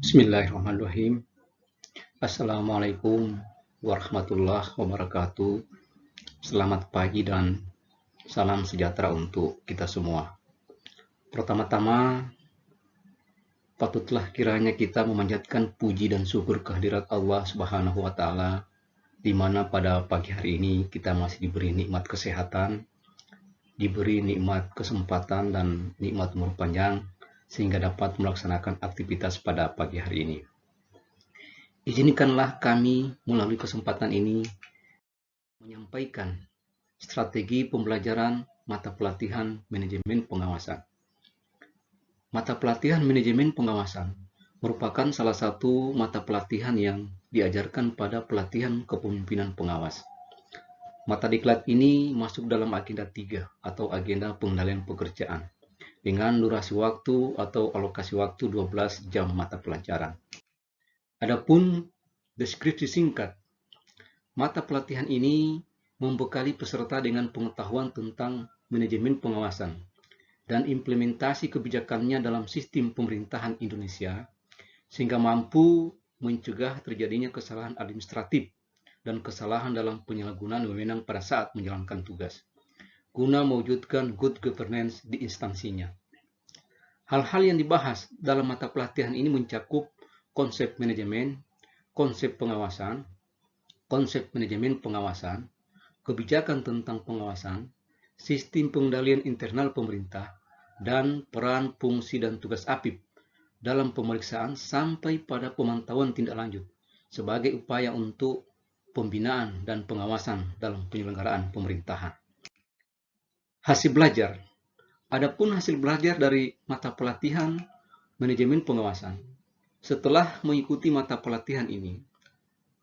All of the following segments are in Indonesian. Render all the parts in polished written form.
Bismillahirrahmanirrahim. Assalamualaikum warahmatullahi wabarakatuh. Selamat pagi dan salam sejahtera untuk kita semua. Pertama-tama, patutlah kiranya kita memanjatkan puji dan syukur kehadirat Allah Subhanahu wa Ta'ala, di mana pada pagi hari ini kita masih diberi nikmat kesehatan, diberi nikmat kesempatan dan nikmat umur panjang, sehingga dapat melaksanakan aktivitas pada pagi hari ini. Izinkanlah kami melalui kesempatan ini menyampaikan strategi pembelajaran mata pelatihan manajemen pengawasan. Mata pelatihan manajemen pengawasan merupakan salah satu mata pelatihan yang diajarkan pada pelatihan kepemimpinan pengawas. Mata diklat ini masuk dalam agenda 3 atau agenda pengendalian pekerjaan dengan durasi waktu atau alokasi waktu 12 jam mata pelajaran. Adapun deskripsi singkat, mata pelatihan ini membekali peserta dengan pengetahuan tentang manajemen pengawasan dan implementasi kebijakannya dalam sistem pemerintahan Indonesia, sehingga mampu mencegah terjadinya kesalahan administratif dan kesalahan dalam penyalahgunaan wewenang pada saat menjalankan tugas, guna mewujudkan good governance di instansinya. Hal-hal yang dibahas dalam mata pelatihan ini mencakup konsep manajemen, konsep pengawasan, konsep manajemen pengawasan, kebijakan tentang pengawasan, sistem pengendalian internal pemerintah, dan peran, fungsi, dan tugas APIP dalam pemeriksaan sampai pada pemantauan tindak lanjut sebagai upaya untuk pembinaan dan pengawasan dalam penyelenggaraan pemerintahan. Hasil belajar. Adapun hasil belajar dari mata pelatihan manajemen pengawasan, setelah mengikuti mata pelatihan ini,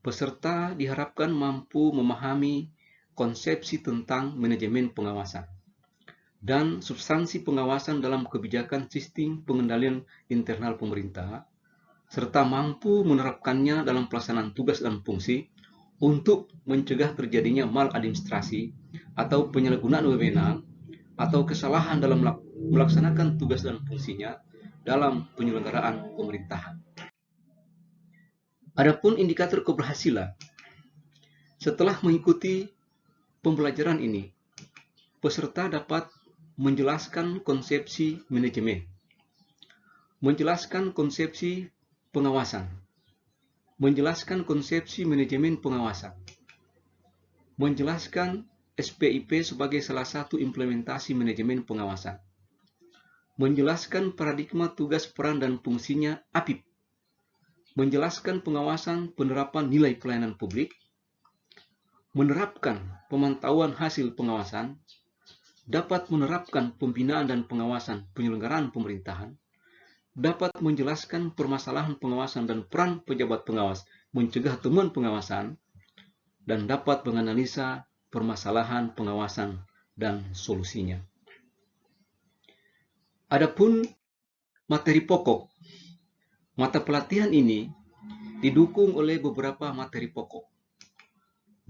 peserta diharapkan mampu memahami konsepsi tentang manajemen pengawasan dan substansi pengawasan dalam kebijakan sistem pengendalian internal pemerintah, serta mampu menerapkannya dalam pelaksanaan tugas dan fungsi untuk mencegah terjadinya maladministrasi atau penyalahgunaan wewenang atau kesalahan dalam melaksanakan tugas dan fungsinya dalam penyelenggaraan pemerintahan. Adapun indikator keberhasilan, setelah mengikuti pembelajaran ini, peserta dapat menjelaskan konsepsi manajemen, menjelaskan konsepsi pengawasan, menjelaskan konsepsi manajemen pengawasan, menjelaskan SPIP sebagai salah satu implementasi manajemen pengawasan, menjelaskan paradigma tugas peran dan fungsinya APIP, menjelaskan pengawasan penerapan nilai pelayanan publik, menerapkan pemantauan hasil pengawasan, dapat menerapkan pembinaan dan pengawasan penyelenggaraan pemerintahan, dapat menjelaskan permasalahan pengawasan dan peran pejabat pengawas mencegah temuan pengawasan, dan dapat menganalisa permasalahan pengawasan dan solusinya. Adapun materi pokok, mata pelatihan ini didukung oleh beberapa materi pokok.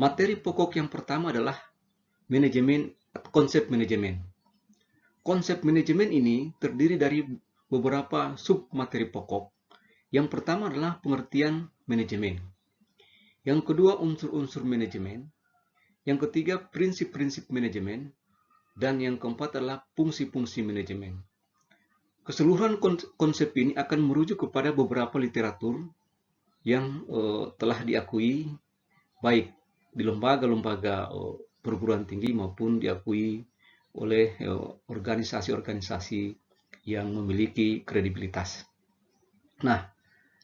Materi pokok yang pertama adalah manajemen, konsep manajemen. Konsep manajemen ini terdiri dari beberapa sub materi pokok. Yang pertama adalah pengertian manajemen. Yang kedua, unsur-unsur manajemen. Yang ketiga, prinsip-prinsip manajemen. Dan yang keempat adalah fungsi-fungsi manajemen. Keseluruhan konsep ini akan merujuk kepada beberapa literatur yang telah diakui baik di lembaga-lembaga perguruan tinggi maupun diakui oleh organisasi-organisasi yang memiliki kredibilitas. Nah,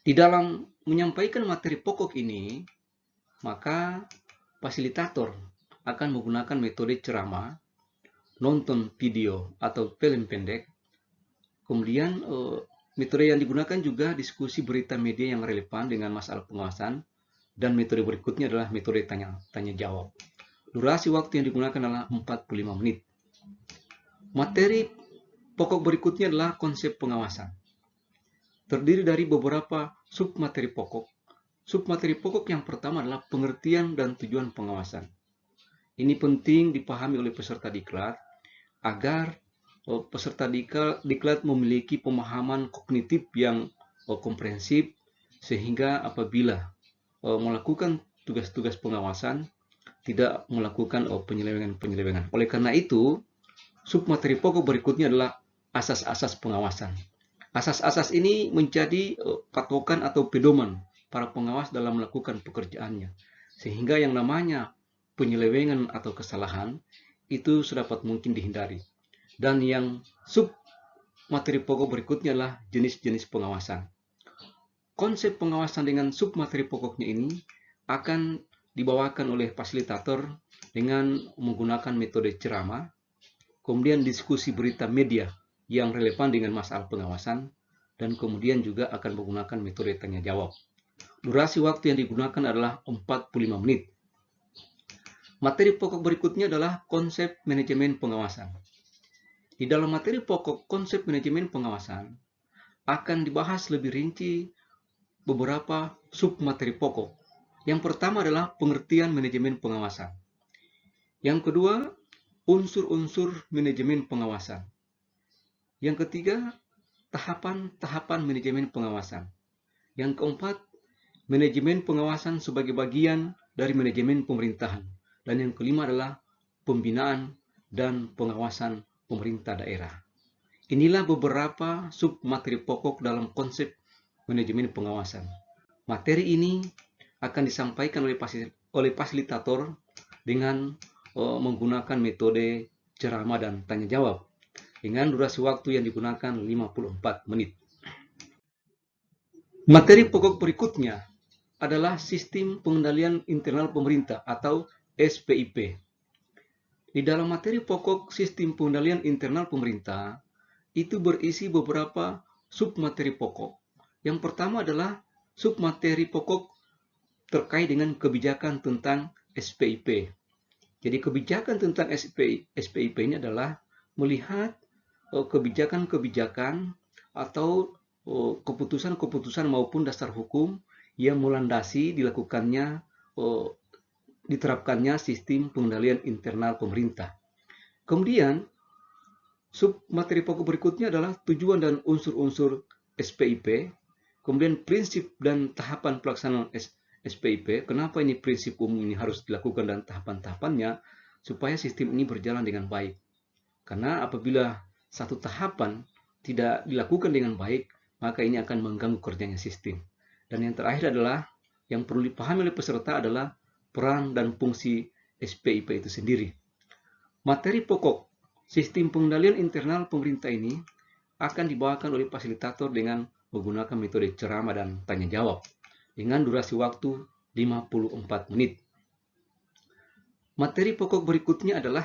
di dalam menyampaikan materi pokok ini, maka fasilitator akan menggunakan metode ceramah, nonton video atau film pendek. Kemudian metode yang digunakan juga diskusi berita media yang relevan dengan masalah pengawasan, dan metode berikutnya adalah metode tanya jawab. Durasi waktu yang digunakan adalah 45 menit. Materi pokok berikutnya adalah konsep pengawasan. Terdiri dari beberapa submateri pokok. Submateri pokok yang pertama adalah pengertian dan tujuan pengawasan. Ini penting dipahami oleh peserta diklat agar peserta diklat memiliki pemahaman kognitif yang komprehensif sehingga apabila melakukan tugas-tugas pengawasan tidak melakukan penyelewengan. Oleh karena itu, submateri pokok berikutnya adalah asas-asas pengawasan. Asas-asas ini menjadi patokan atau pedoman para pengawas dalam melakukan pekerjaannya. Sehingga yang namanya penyelewengan atau kesalahan itu sedapat mungkin dihindari. Dan yang submateri pokok berikutnya adalah jenis-jenis pengawasan. Konsep pengawasan dengan submateri pokoknya ini akan dibawakan oleh fasilitator dengan menggunakan metode ceramah, kemudian diskusi berita media yang relevan dengan masalah pengawasan, dan kemudian juga akan menggunakan metode tanya jawab. Durasi waktu yang digunakan adalah 45 menit. Materi pokok berikutnya adalah konsep manajemen pengawasan. Di dalam materi pokok konsep manajemen pengawasan akan dibahas lebih rinci beberapa submateri pokok. Yang pertama adalah pengertian manajemen pengawasan. Yang kedua, unsur-unsur manajemen pengawasan. Yang ketiga, tahapan-tahapan manajemen pengawasan. Yang keempat, manajemen pengawasan sebagai bagian dari manajemen pemerintahan. Dan yang kelima adalah pembinaan dan pengawasan pemerintah daerah. Inilah beberapa submateri pokok dalam konsep manajemen pengawasan. Materi ini akan disampaikan oleh fasilitator dengan menggunakan metode ceramah dan tanya jawab dengan durasi waktu yang digunakan 54 menit. Materi pokok berikutnya adalah sistem pengendalian internal pemerintah atau SPIP. Di dalam materi pokok sistem pengendalian internal pemerintah itu berisi beberapa submateri pokok. Yang pertama adalah submateri pokok terkait dengan kebijakan tentang SPIP. Jadi kebijakan tentang SPIP ini adalah melihat kebijakan-kebijakan atau keputusan-keputusan maupun dasar hukum yang melandasi diterapkannya sistem pengendalian internal pemerintah. Kemudian submateri pokok berikutnya adalah tujuan dan unsur-unsur SPIP, kemudian prinsip dan tahapan pelaksanaan SPIP. Kenapa ini prinsip umum ini harus dilakukan dan tahapan-tahapannya supaya sistem ini berjalan dengan baik. Karena apabila satu tahapan tidak dilakukan dengan baik, maka ini akan mengganggu kerjanya sistem. Dan yang terakhir adalah yang perlu dipahami oleh peserta adalah peran dan fungsi SPIP itu sendiri. Materi pokok sistem pengendalian internal pemerintah ini akan dibawakan oleh fasilitator dengan menggunakan metode ceramah dan tanya jawab dengan durasi waktu 54 menit. Materi pokok berikutnya adalah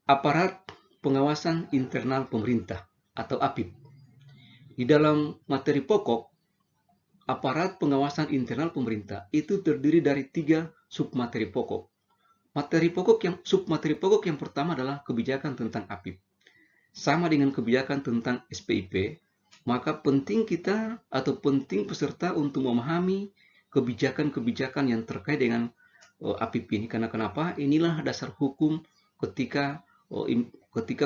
aparat pengawasan internal pemerintah atau APIP. Di dalam materi pokok, aparat pengawasan internal pemerintah itu terdiri dari 3 submateri pokok. Submateri pokok yang pertama adalah kebijakan tentang APIP. Sama dengan kebijakan tentang SPIP, maka penting kita atau penting peserta untuk memahami kebijakan-kebijakan yang terkait dengan APIP ini. Karena kenapa? Inilah dasar hukum ketika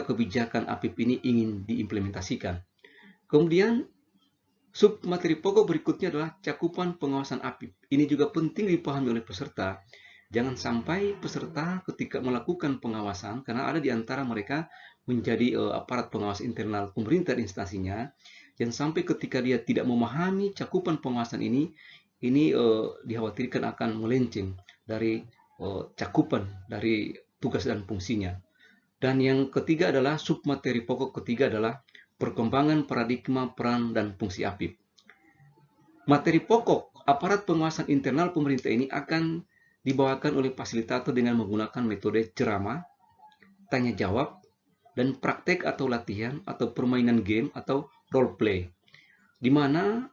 kebijakan APIP ini ingin diimplementasikan. Kemudian submateri pokok berikutnya adalah cakupan pengawasan APIP. Ini juga penting dipahami oleh peserta. Jangan sampai peserta ketika melakukan pengawasan, karena ada di antara mereka menjadi aparat pengawas internal pemerintah instansinya, jangan sampai ketika dia tidak memahami cakupan pengawasan ini dikhawatirkan akan melenceng dari cakupan dari tugas dan fungsinya. Dan yang ketiga adalah submateri pokok ketiga adalah perkembangan paradigma peran dan fungsi APIP. Materi pokok aparat pengawasan internal pemerintah ini akan dibawakan oleh fasilitator dengan menggunakan metode ceramah, tanya jawab, dan praktek atau latihan atau permainan game atau role play, di mana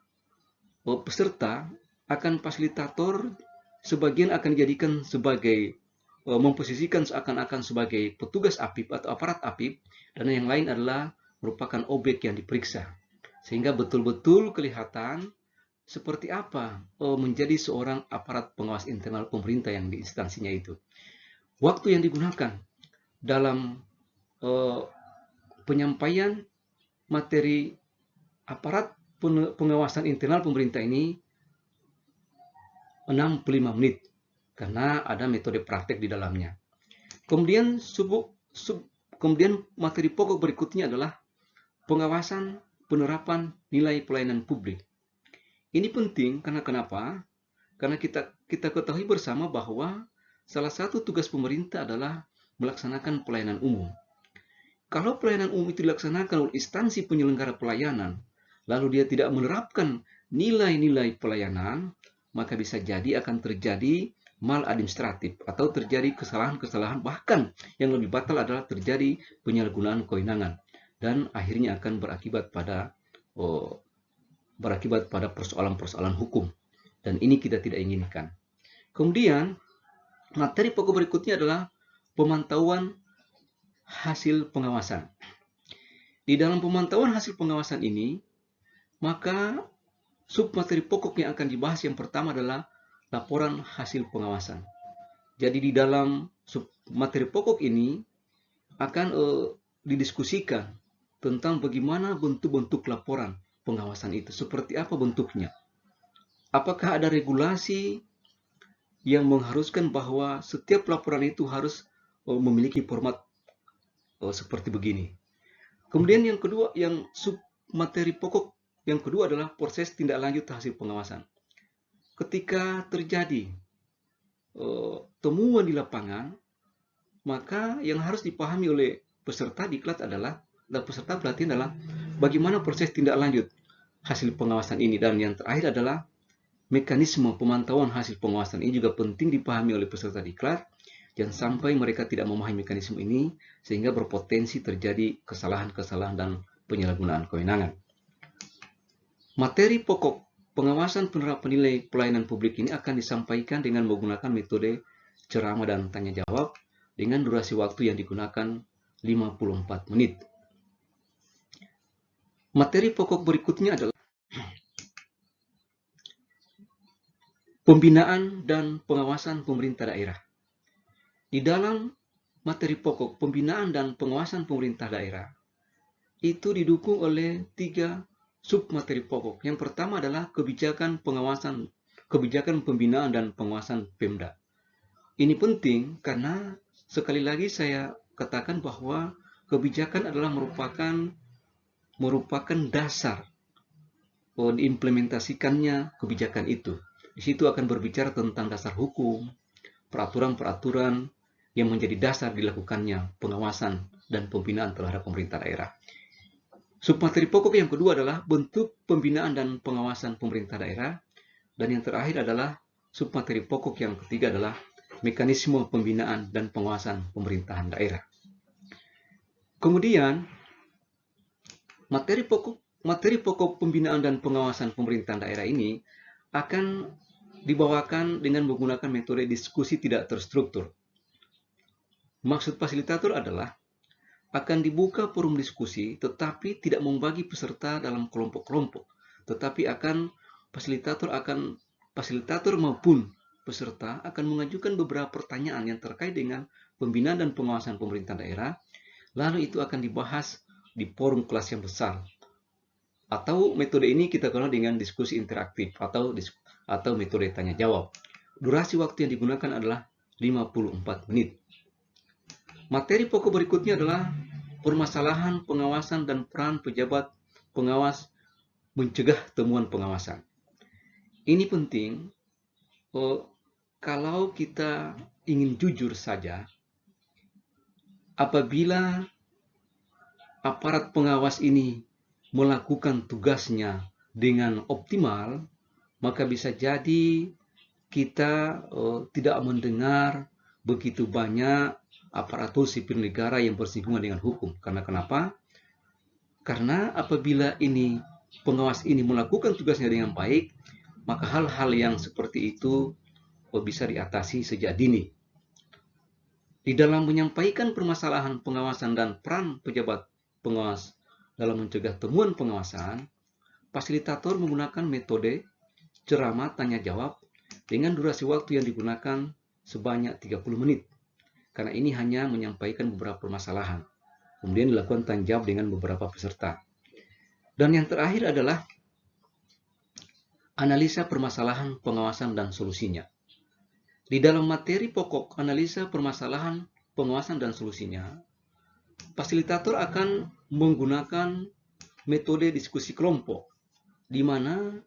peserta akan fasilitator sebagian akan dijadikan sebagai memposisikan seakan-akan sebagai petugas APIP atau aparat APIP, dan yang lain adalah merupakan objek yang diperiksa, sehingga betul-betul kelihatan seperti apa menjadi seorang aparat pengawas internal pemerintah yang di instansinya itu. Waktu yang digunakan dalam penyampaian materi aparat pengawasan internal pemerintah ini 65 menit karena ada metode praktek di dalamnya. Kemudian kemudian materi pokok berikutnya adalah pengawasan penerapan nilai pelayanan publik. Ini penting karena kenapa? Karena kita ketahui bersama bahwa salah satu tugas pemerintah adalah melaksanakan pelayanan umum. Kalau pelayanan umum itu dilaksanakan oleh instansi penyelenggara pelayanan, lalu dia tidak menerapkan nilai-nilai pelayanan, maka bisa jadi akan terjadi maladministratif atau terjadi kesalahan-kesalahan, bahkan yang lebih fatal adalah terjadi penyalahgunaan kewenangan dan akhirnya akan berakibat pada persoalan-persoalan hukum, dan ini kita tidak inginkan. Kemudian materi pokok berikutnya adalah pemantauan hasil pengawasan. Di dalam pemantauan hasil pengawasan ini, maka submateri pokok yang akan dibahas yang pertama adalah laporan hasil pengawasan. Jadi di dalam submateri pokok ini akan didiskusikan tentang bagaimana bentuk-bentuk laporan pengawasan itu, seperti apa bentuknya. Apakah ada regulasi yang mengharuskan bahwa setiap laporan itu harus memiliki format seperti begini. Kemudian yang kedua, yang submateri pokok yang kedua adalah proses tindak lanjut hasil pengawasan. Ketika terjadi temuan di lapangan, maka yang harus dipahami oleh peserta diklat adalah, peserta pelatihan adalah bagaimana proses tindak lanjut hasil pengawasan ini. Dan yang terakhir adalah mekanisme pemantauan hasil pengawasan ini juga penting dipahami oleh peserta diklat. Jangan sampai mereka tidak memahami mekanisme ini sehingga berpotensi terjadi kesalahan-kesalahan dan penyalahgunaan kewenangan. Materi pokok pengawasan penerapan nilai pelayanan publik ini akan disampaikan dengan menggunakan metode ceramah dan tanya jawab dengan durasi waktu yang digunakan 54 menit. Materi pokok berikutnya adalah pembinaan dan pengawasan pemerintah daerah. Di dalam materi pokok pembinaan dan pengawasan pemerintah daerah itu didukung oleh 3 submateri pokok. Yang pertama adalah kebijakan pembinaan dan pengawasan Pemda. Ini penting karena sekali lagi saya katakan bahwa kebijakan adalah merupakan dasar diimplementasikannya kebijakan itu. Di situ akan berbicara tentang dasar hukum, peraturan-peraturan yang menjadi dasar dilakukannya pengawasan dan pembinaan terhadap pemerintah daerah. Submateri pokok yang kedua adalah bentuk pembinaan dan pengawasan pemerintah daerah. Dan yang terakhir adalah submateri pokok yang ketiga adalah mekanisme pembinaan dan pengawasan pemerintahan daerah. Kemudian, materi pokok pembinaan dan pengawasan pemerintahan daerah ini akan dibawakan dengan menggunakan metode diskusi tidak terstruktur. Maksud fasilitator adalah akan dibuka forum diskusi, tetapi tidak membagi peserta dalam kelompok-kelompok, tetapi fasilitator maupun peserta akan mengajukan beberapa pertanyaan yang terkait dengan pembinaan dan pengawasan pemerintah daerah, lalu itu akan dibahas di forum kelas yang besar. Atau metode ini kita kenal dengan diskusi interaktif atau metode tanya jawab. Durasi waktu yang digunakan adalah 54 menit. Materi pokok berikutnya adalah permasalahan pengawasan dan peran pejabat pengawas mencegah temuan pengawasan. Ini penting kalau kita ingin jujur saja, apabila aparat pengawas ini melakukan tugasnya dengan optimal, maka bisa jadi kita tidak mendengar begitu banyak aparatur sipil negara yang bersinggungan dengan hukum. Karena kenapa? Karena apabila pengawas ini melakukan tugasnya dengan baik, maka hal-hal yang seperti itu bisa diatasi sejak dini. Di dalam menyampaikan permasalahan pengawasan dan peran pejabat pengawas dalam mencegah temuan pengawasan, fasilitator menggunakan metode ceramah tanya jawab dengan durasi waktu yang digunakan sebanyak 30 menit. Karena ini hanya menyampaikan beberapa permasalahan. Kemudian dilakukan tanya jawab dengan beberapa peserta. Dan yang terakhir adalah analisa permasalahan, pengawasan, dan solusinya. Di dalam materi pokok analisa permasalahan, pengawasan, dan solusinya, fasilitator akan menggunakan metode diskusi kelompok, di mana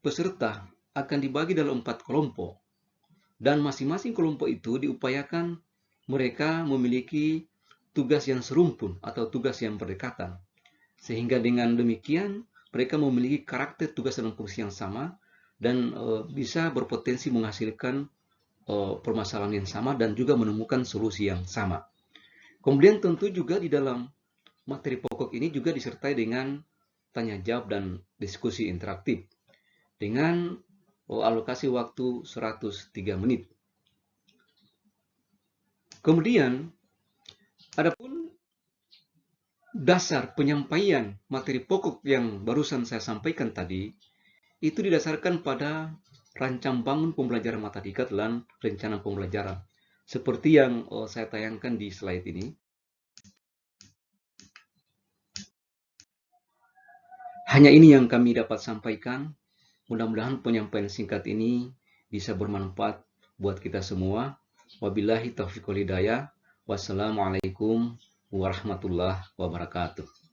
peserta akan dibagi dalam 4 kelompok, dan masing-masing kelompok itu diupayakan mereka memiliki tugas yang serumpun atau tugas yang berdekatan. Sehingga dengan demikian, mereka memiliki karakter tugas dan fungsi yang sama, dan bisa berpotensi menghasilkan permasalahan yang sama dan juga menemukan solusi yang sama. Kemudian tentu juga di dalam materi pokok ini juga disertai dengan tanya jawab dan diskusi interaktif dengan alokasi waktu 103 menit. Kemudian, adapun dasar penyampaian materi pokok yang barusan saya sampaikan tadi, itu didasarkan pada rancang bangun pembelajaran matematika dan rencana pembelajaran. Seperti yang saya tayangkan di slide ini. Hanya ini yang kami dapat sampaikan. Mudah-mudahan penyampaian singkat ini bisa bermanfaat buat kita semua. Wabillahi taufiq wal hidayah. Wassalamualaikum warahmatullahi wabarakatuh.